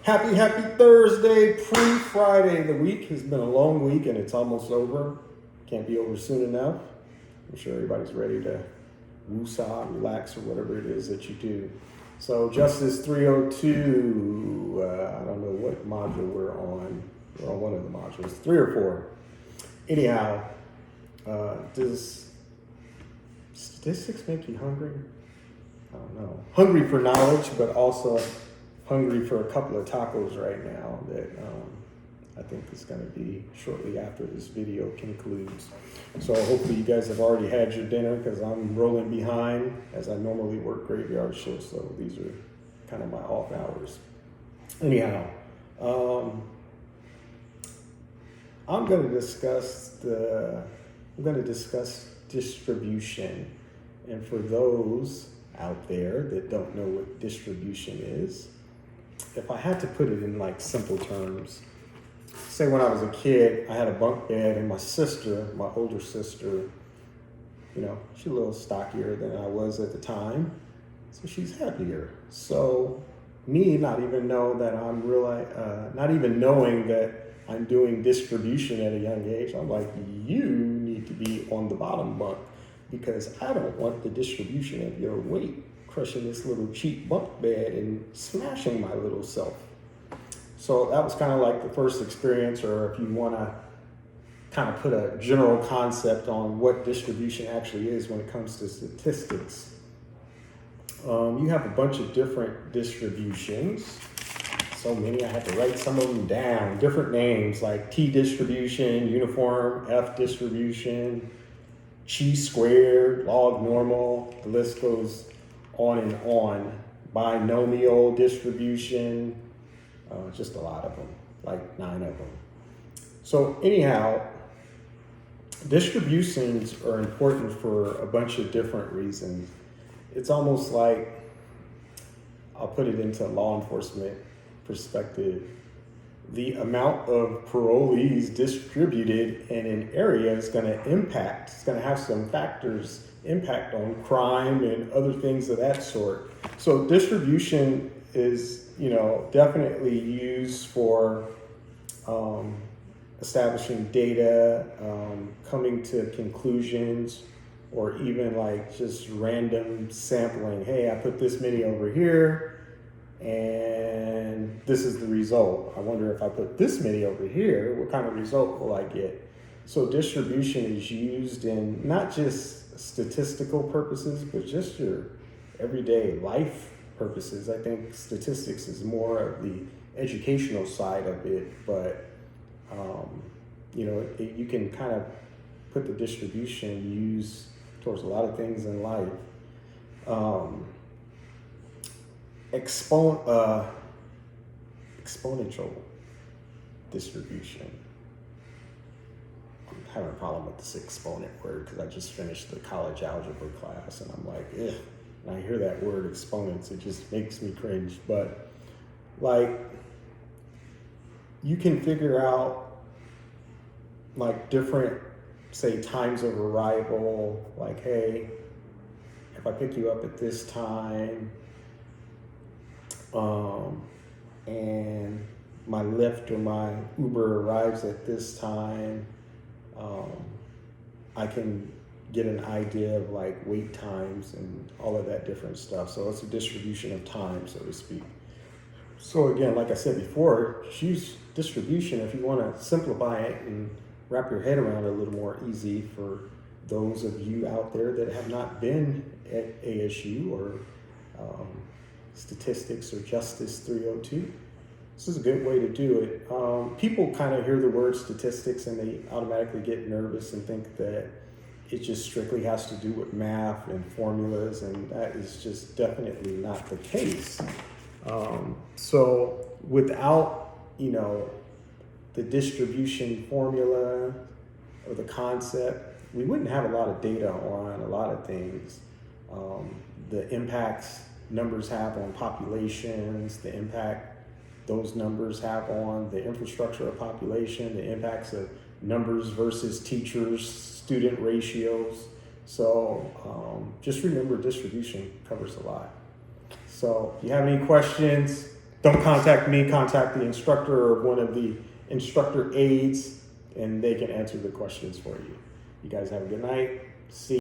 Happy Thursday, pre-Friday. The week has been a long week and it's almost over. Can't be over soon enough. I'm sure everybody's ready to woosah, relax, or whatever it is that you do. So Justice 302, I don't know what module we're on. We're on one of the modules, 3 or 4. Anyhow, does statistics make you hungry? I don't know. Hungry for knowledge, but also hungry for a couple of tacos right now that I think is going to be shortly after this video concludes. So hopefully you guys have already had your dinner because I'm rolling behind as I normally work graveyard shifts. So these are kind of my off hours. Anyhow, I'm going to discuss distribution. And for those out there that don't know what distribution is, if I had to put it in like simple terms, say when I was a kid, I had a bunk bed and my sister, my older sister, she's a little stockier than I was at the time. So she's heavier. So me not even knowing that I'm doing distribution at a young age, I'm like, you need to be on the bottom bunk because I don't want the distribution of your weight crushing this little cheap bunk bed and smashing my little self. So that was kind of like the first experience, or if you want to kind of put a general concept on what distribution actually is when it comes to statistics. You have a bunch of different distributions. So many, I had to write some of them down. Different names like T distribution, uniform, F distribution, chi-squared, log normal, the list goes on and on. Binomial distribution, just a lot of them, like 9 of them. So anyhow, distributions are important for a bunch of different reasons. It's almost like, I'll put it into law enforcement perspective, the amount of parolees distributed in an area is going to have some factors impact on crime and other things of that sort. So distribution is, definitely used for establishing data, coming to conclusions, or even like just random sampling. Hey, I put this many over here and this is the result. I wonder if I put this many over here, what kind of result will I get? So distribution is used in not just statistical purposes, but just your everyday life purposes. I think statistics is more of the educational side of it, but you can kind of put the distribution used towards a lot of things in life. Exponential distribution. I'm having a problem with this exponent word because I just finished the college algebra class and I'm like, ugh. When I hear that word exponents, it just makes me cringe. But like, you can figure out like different, say, times of arrival, like, hey, if I pick you up at this time, and my Lyft or my Uber arrives at this time, I can get an idea of like wait times and all of that different stuff. So it's a distribution of time, so to speak. So again, like I said before, choose distribution if you want to simplify it and wrap your head around it a little more easy for those of you out there that have not been at ASU or statistics or Justice 302. This is a good way to do it. People kind of hear the word statistics and they automatically get nervous and think that it just strictly has to do with math and formulas, and that is just definitely not the case. So without, the distribution formula or the concept, we wouldn't have a lot of data on a lot of things. The impacts numbers have on populations, the impact those numbers have on the infrastructure of population, the impacts of numbers versus teachers, student ratios. So just remember distribution covers a lot. So if you have any questions, don't contact me, contact the instructor or one of the instructor aides, and they can answer the questions for you. You guys have a good night. See